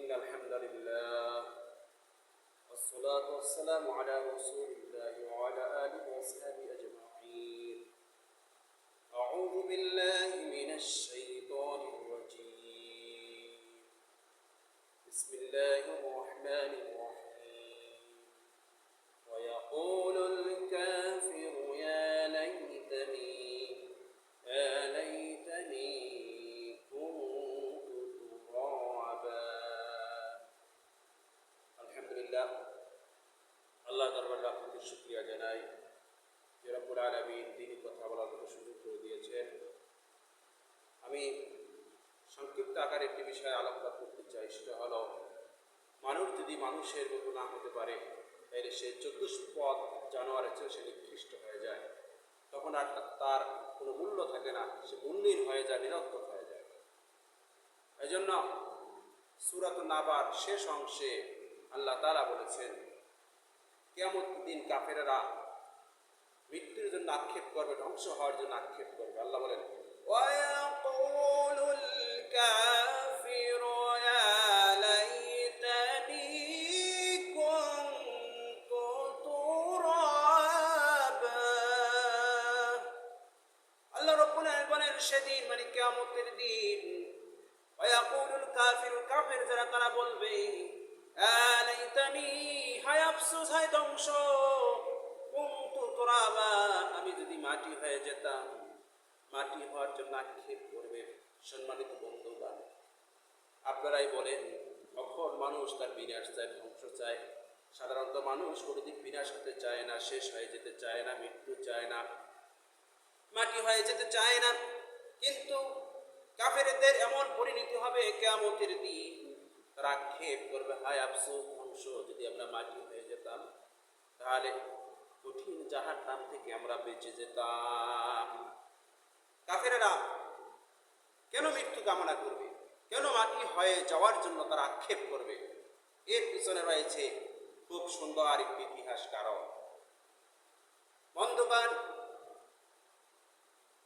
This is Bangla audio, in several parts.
إن الحمد لله والصلاة والسلام على رسول الله وعلى آله وصحبه أجمعين. أعوذ بالله من الشيطان الرجيم. بسم الله الرحمن الرحيم. ويقول الكافر يا ليتني আলহামদুলিল্লাহ, আল্লাহ দরবারে লাখ শুকরিয়া জানাই যে রব্বুল আলামিন দ্বীনের কথা বলার জন্য সুযোগ করে দিয়েছেন। আমি সংক্ষিপ্ত আকারে একটি বিষয়ে আলোকপাত করতে চাই, সেটা হলো মানুষ যদি মানুষের মতো না হতে পারে তাহলে সে চতুষ্পদ জানোয়ারের চেয়ে সে নিকৃষ্ট হয়ে যায়, তখন আর তার কোনো মূল্য থাকে না, সে মূল্যহীন হয়ে যায়, নিরর্থক হয়ে যায়। এই জন্য সূরাতুন নাবার শেষ অংশে আল্লাহ তাআলা বলেছেন, কিয়ামতের দিন কাফেররা মৃত্যুর জন্য আক্ষেপ করবে, ধ্বংস হওয়ার জন্য আক্ষেপ করবে। আল্লাহ বলেন, ওয়ায়াকুলুল কাফিরু ইয়া লাইতানি কুনতু তুরাবা। আল্লাহ রাব্বুল আলামিন বলেন, সেদিন মানে কিয়ামতের দিন, ওয়ায়াকুলুল কাফিরু, কাফের যারা তারা বলবে, হায় আফসোস, হায় ধ্বংস, কুনতু তুরাবা, আমি যদি মাটি হয়ে যেতাম। মাটি হওয়ার জন্য আক্ষেপ করবে। সম্মানিত বন্ধুগণ, আপনারাই বলেন, কখন মানুষ তার বিনাশ চায়, ধ্বংস চায়? সাধারণত মানুষ কোনোদিন বিনাশ হতে চায় না, শেষ হয়ে যেতে চায় না, মৃত্যু চায় না, মাটি হয়ে যেতে চায় না। কিন্তু কাফেরদের এমন পরিণতি হবে কিয়ামতের দিন, তারা আক্ষেপ করবে, হায় আফসোস, ধ্বংস, যদি আমরা মাটি হয়ে যেতাম, তাহলে কঠিন জাহান্নাম থেকে আমরা বেঁচে যেতাম। কাফেরেরা কেন মৃত্যু কামনা করবে? কেন মাটি হয়ে যাওয়ার জন্য তারা আক্ষেপ করবে? এর পিছনে রয়েছে খুব সুন্দর একটি ইতিহাস কারণ। বন্ধুগণ,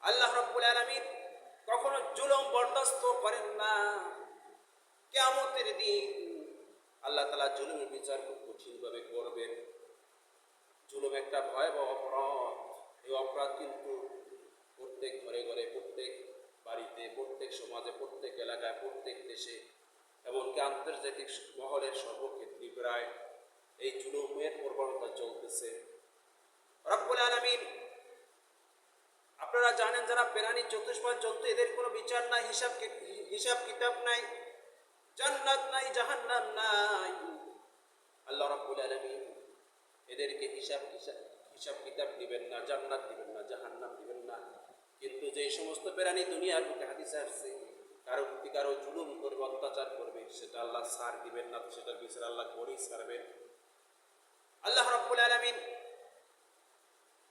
আল্লাহ রাব্বুল আলামিন কখনো জুলুম বরদাস্ত করেন না। কিয়ামতের দিন আল্লাহ তাআলা জুলুমের বিচার খুব কঠিনভাবে করবেন। জুলুম একটা ভয়াবহ অপরাধ। এই অপরাধ কিন্তু প্রত্যেক ঘরে ঘরে, প্রত্যেক বাড়িতে, প্রত্যেক সমাজে, প্রত্যেক এলাকায়, প্রত্যেক দেশে, এমনকি আন্তর্জাতিক মহলের সর্বক্ষেত্রে প্রায় এই জুলুমের প্রবণতা চলতেছে। রব্বুল আলামিন, আপনারা জানেন, যারা প্রাণী, চতুষ্পদ জন্তু, এদের কোনো বিচার নাই, হিসাব কিতাব নাই, জান্নাত নাই, জাহান্নাম নাই। আল্লাহ রাব্বুল আলামিন এদেরকে হিসাব কিতাব দিবেন না, জান্নাত দিবেন না, জাহান্নাম দিবেন না। কিন্তু যে সমস্ত প্রাণী দুনিয়ার বুকে হাদিসে আসছে কারো প্রতি কারো জুলুম করবে, অত্যাচার করবে, সেটা আল্লাহ ছাড় দিবেন না, সেটার বিচার আল্লাহ করেই ছাড়বেন। আল্লাহ রাব্বুল আলামিন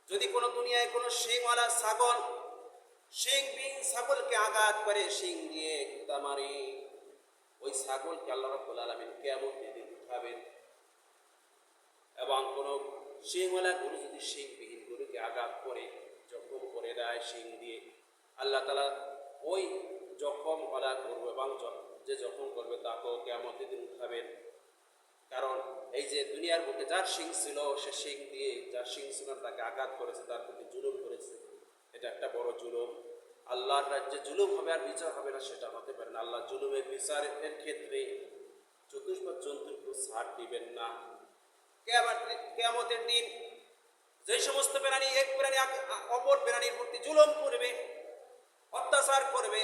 যদি কোনো দুনিয়ায় কোনো শিংওয়ালা ছাগল, শিংবিহীন ছাগলকে আঘাত করে, শিং দিয়ে কুতা মারে, ওই ছাগলকে আল্লাহ রাব্বুল আলামিন কিয়ামতের দিন উঠাবেন। এবং কোনো শিংওয়ালা গরু যদি শিংবিহীন গরুকে আঘাত করে, জখম করে দেয় শিং দিয়ে, আল্লাহ তাআলা ওই জখমওয়ালা গরু এবং যে জখম করবে তাকেও কিয়ামতের দিন উঠাবেন। কারণ এই যে দুনিয়ার বুকে যার শিং ছিল, সে শিং দিয়ে, যার শিং ছিল তাকে আঘাত করেছে, তার প্রতি জুলুম করেছে। এটা একটা বড় জুলুম। আল্লাহর রাজ্যে জুলুম হবে আর বিচার হবে না, সেটা হতে পারে না। আল্লাহ জুলুমের বিচারের ক্ষেত্রে চতুষ্পদ জন্তুর উপর ছাড় দিবেন না। কিয়ামতের দিন যে সমস্ত প্রাণী এক প্রাণী অপর প্রাণীর প্রতি জুলুম করবে, অত্যাচার করবে,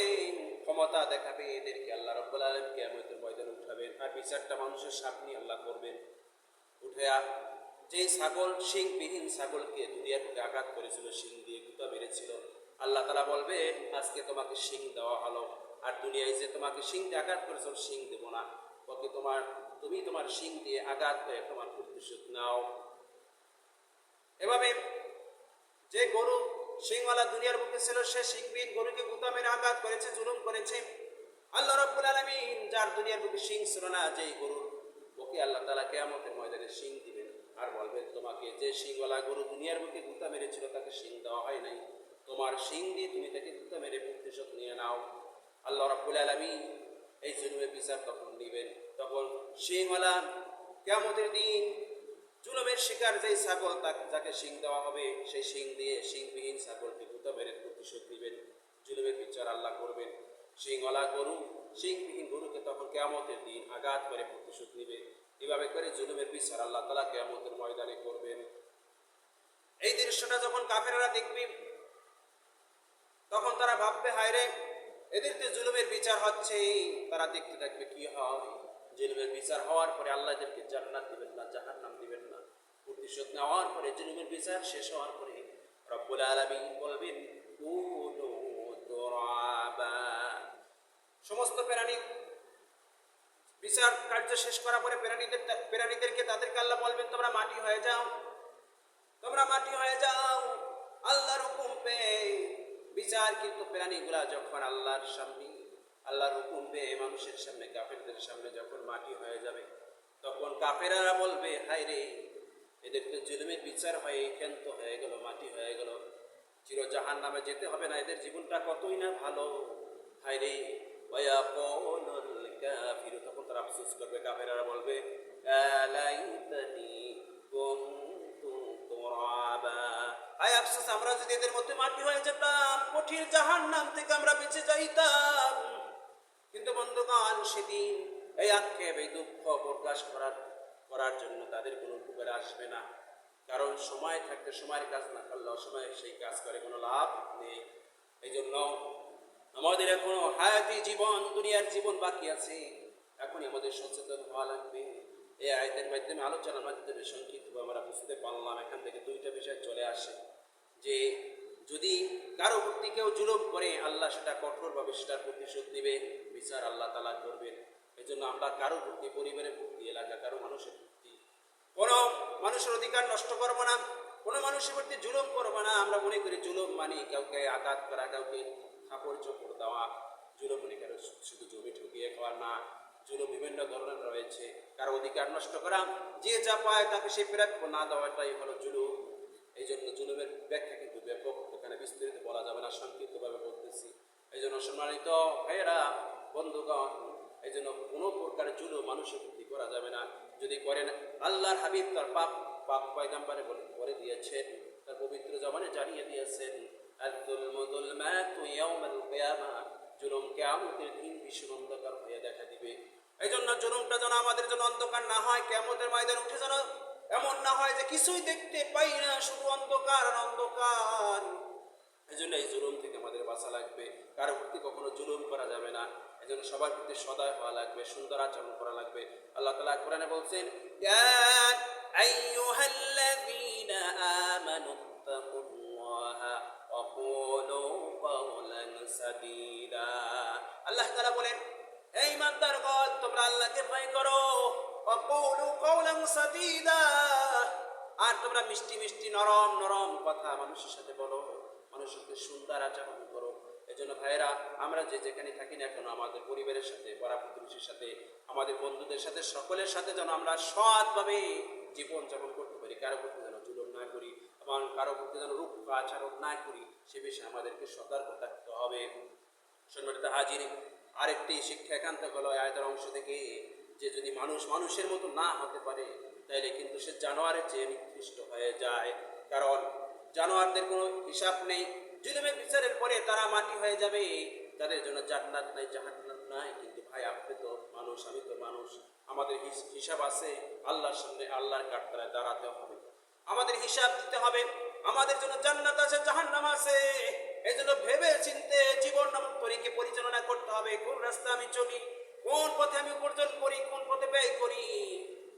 ক্ষমতা দেখাবে, এদেরকে আল্লাহ রাব্বুল আলামিন কিয়ামতের ময়দানে উঠাবেন। আর বিচারটা মানুষের সামনে আল্লাহ করবেন। উঠেয়া যে ছাগল, শিংবিহীন ছাগলকে দুনিয়ার বুকে আঘাত করেছিল, শিং দিয়ে গুতা মেরেছিল, আল্লাহ তাআলা বলবে, আজকে তোমাকে শিং দেওয়া হলো, আর দুনিয়ায় যে তোমাকে শিং দিয়ে আঘাত করেছিল, শিং দেব না, ওকে তুমি তোমার শিং দিয়ে আঘাত করে তোমার প্রতিশোধ নাও। এভাবে যে গরু শিংওয়ালা দুনিয়ার বুকে ছিল, সে শিংবিহীন গরুকে গুতা মেরে আঘাত করেছে, জুলুম করেছে। আল্লাহ রাব্বুল আলামিন যার দুনিয়ার বুকে শিং ছিল না, যেই গরু, ওকে আল্লাহ তাআলা কিয়ামতের ময়দানে শিং দিবেন। আর বলবেন, তোমাকে যে শিংওয়ালা গরু দুনিয়ার বুকে গুতা মেরেছিল, তাকে শিং দেওয়া হয় নাই, তোমার শিং দিয়ে তুমি তাকে গুতা মেরে প্রতিশোধ নিয়ে নাও। আল্লাহ রাব্বুল আলামিন এই জুলুমের বিচার তখন নিবেন। তখন শিংওয়ালা কিয়ামতের দিন জুলুমের শিকার যেই ছাগল যাকে শিং দেওয়া হবে, সেই শিং দিয়ে শিংবিহীন ছাগলকে গুঁতো মেরে প্রতিশোধ নিবেন, জুলুমের বিচার আল্লাহ করবেন। শিংওয়ালা গরু শিংবিহীন গরুকে তখন কিয়ামতের দিন আঘাত করে প্রতিশোধ নিবে। এভাবে করে জুলুমের বিচার আল্লাহ তাআলা কিয়ামতের ময়দানে করবেন। এই দৃশ্যটা যখন কাফেররা দেখবে, তখন তারা ভাববে, হায় রে, এদের তো জুলুমের বিচার হচ্ছে। তারা দেখতে থাকবে কি হয়। জুলুমের বিচার হওয়ার পরে আল্লাহ এদেরকে জান্নাত দিবেন না, জাহান্নাম দিবেন না। প্রতিশোধ নেওয়ার পরে জুলুমের বিচার শেষ হওয়ার পরে রব্বুল আলামিন বলবেন, কুনু তুরাবা। সমস্ত প্রাণী বিচার কার্য শেষ করার পরে প্রাণীদেরকে তাদেরকে আল্লাহ বলবেন, তোমরা মাটি হয়ে যাও, তোমরা মাটি হয়ে যাও। আল্লাহর হুকুম পেয়ে বিচার, কিন্তু প্রাণীগুলা যখন আল্লাহর সামনে, আল্লাহর হুকুম পেয়ে মানুষের সামনে, কাফেরদের সামনে যখন মাটি হয়ে যাবে, তখন কাফেররা বলবে, হায় রে, এদের তো জুলুমের বিচার হয়ে ক্ষান্ত হয়ে গেল, মাটি হয়ে গেল, চির জাহান্নামে যেতে হবে না, এদের জীবনটা কতই না ভালো। হায় রে, ওয়ায়াকুলুল কাফিরু, তখন তারা আফসোস করবে, কাফেররা বলবে, আলাইতানি কুনতু তুরাবা। হায় আফসোস, আমরা যদি এদের মধ্যে মাটি হয়ে যেতাম, কঠিন জাহান্নাম থেকে আমরা বেঁচে যাইতাম। কিন্তু বন্ধুগণ, সেদিন এই আক্ষেপ, এই দুঃখ প্রকাশ করার জন্য তাদের কোনো উপকার আসবে না। কারণ সময় থাকতে সময়ের কাজ না করলে অসময়ে সেই কাজ করে কোনো লাভ নেই। এই জন্য আমাদের এখনো হায়াতি জীবন, দুনিয়ার জীবন বাকি আছে। এখনই আমাদের সচেতন হওয়া লাগবে। এই আয়াতের মাধ্যমে, আলোচনার মাধ্যমে সংক্ষিপ্ত আমরা বুঝতে পারলাম, এখান থেকে দুইটা বিষয় চলে আসে যে যদি কারো প্রতি কেউ জুলুম করে, আল্লাহ সেটা কঠোরভাবে সেটার প্রতিশোধ নেবে, বিচার আল্লাহ তাআলা করবেন। এই জন্য আমরা কারো প্রতি, পরিবারের প্রতি, এলাকা কারো মানুষের প্রতি কোনো মানুষের অধিকার নষ্ট করবো না, কোনো মানুষের প্রতি জুলুম করবো না। আমরা মনে করি জুলুম মানে কাউকে আঘাত করা, কাউকে কাপড় চোপড় দেওয়া। জুলুম মনে কারো শুধু জমি ঠকিয়ে খাওয়া না, জুলুম বিভিন্ন ধরনের রয়েছে। কারো অধিকার নষ্ট করা, যে যা পায় তাকে সে প্রাপ্য না দেওয়াটাই হলো জুলুম। এই জন্য জুলুমের ব্যাখ্যা কিন্তু ব্যাপক, এখানে বিস্তারিত বলা যাবে না, সংক্ষিপ্তভাবে বলতেছি। এই জন্য সম্মানিত ভাইয়েরা, বন্ধুগণ, এই জন্য কোনো প্রকার জুলুম মানুষের প্রতি করা যাবে না। যদি করেন, আল্লাহর হাবিব তার পাক পয়গম্বরে বলে দিয়েছেন, তার পবিত্র জবানে জানিয়ে দিয়েছেন, আয-যুলমু যুলমাতু ইয়াওমাল কিয়ামা, জুলুম কিয়ামতের দিন ভীষণ অন্ধকার হয়ে দেখা দিবে। এই জন্য জুলুমটা যেন আমাদের জন্য অন্ধকার না হয়, কিয়ামতের ময়দানে উঠে যেন এমন না হয় যে কিছুই দেখতে পাই না, শুধু অন্ধকার আর অন্ধকার। এই জন্য এই জুলুম থেকে আমাদের বাঁচা লাগবে। কারো প্রতি কখনো জুলুম করা যাবে না। এই জন্য সবার প্রতি সদয় হওয়া লাগবে, সুন্দর আচরণ করা লাগবে। আল্লাহ তাআলা কোরআনে বলছেন, ইয়া আইয়ুহাল্লাযীনা আমানু তাকুল্লাহা ওয়া কুলু কাওলান সাদীদা। আল্লাহ তাআলা বলেন, হে ঈমানদারগণ, তোমরা আল্লাহকে ভয় করো, ওয়া কুলু কাওলান সাদীদা, আর তোমরা মিষ্টি মিষ্টি নরম নরম কথা মানুষের সাথে বলো, মানুষের সাথে সুন্দর আচরণ করো। এই জন্য ভাইয়েরা, আমরা যে যেখানে থাকি না কেন, আমাদের পরিবারের সাথে, পাড়া প্রতিবেশীর সাথে, আমাদের বন্ধুদের সাথে, সকলের সাথে যেন আমরা সৎভাবে জীবন যাপন করতে পারি। কারো প্রতি যেন জুলুম না করি এবং কারো প্রতি যেন রূপ আচরণ না করি, সে বিষয়ে আমাদেরকে সতর্ক থাকতে হবে। সম্মানিত হাজির, আরেকটি শিক্ষা এখান থেকে হলো আয়াতের অংশ থেকে, যে যদি মানুষ মানুষের মতো না হতে পারে, তাইলে কিন্তু সে জানোয়ারের চেয়ে নিকৃষ্ট হয়ে যায়। কারণ জানোয়ারদের কোনো হিসাব নেই, জুলুমের বিচারের পরে তারা মাটি হয়ে যাবে, তাদের জন্য জান্নাত নাই, জাহান্নাম নাই। কিন্তু ভাই, আপনি তো মানুষ, আমি তো মানুষ, আমাদের হিসাব আছে আল্লাহর সামনে, আল্লাহর কাঠগড়ায় দাঁড়াতে হবে, আমাদের হিসাব দিতে হবে। আমাদের জন্য জান্নাত আছে, জাহান্নাম আছে। এই জন্য ভেবে চিন্তে জীবন নামক তরিকে পরিচালনা করতে হবে। কোন রাস্তা আমি চলি, কোন পথে আমি উপার্জন করি, কোন পথে ব্যয় করি,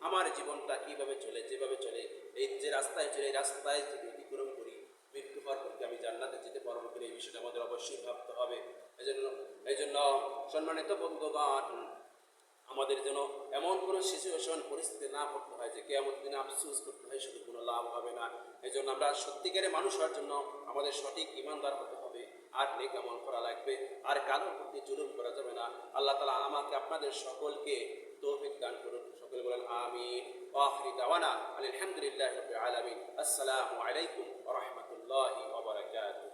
আমার জীবনটা কিভাবে চলে, যেভাবে চলে, এই যে রাস্তায় চলে, এই রাস্তায় যদি অতিক্রম করি, মৃত্যু হওয়ার পর আমি জান্নাতে যেতে পারবো কিনা, এই বিষয়টা আমাদের অবশ্যই ভাবতে হবে। এই জন্য সম্মানিত বন্ধুগণ, আমাদের যেন এমন কোনো সিচুয়েশন, পরিস্থিতি না পড়তে হয় যে কিয়ামতের দিনে আফসোস করতে হয়, শুধু কোনো লাভ হবে না। এই জন্য আমরা সত্যিকারের মানুষ হওয়ার জন্য আমাদের সঠিক ঈমানদার হতে হবে, আর নেক আমল করা লাগবে, আর কারোর প্রতি জুলুম করা যাবে না। আল্লাহ তাআলা আমাকে আপনাদের সকলকে তৌফিক দান করুন। সকলে বলেন আমিন। ওয়া আখিরু দাওয়ানা আলহামদুলিল্লাহি রাব্বিল আলামিন। আসসালামু আলাইকুম ওয়া রাহমাতুল্লাহি ওয়া বারাকাতুহু।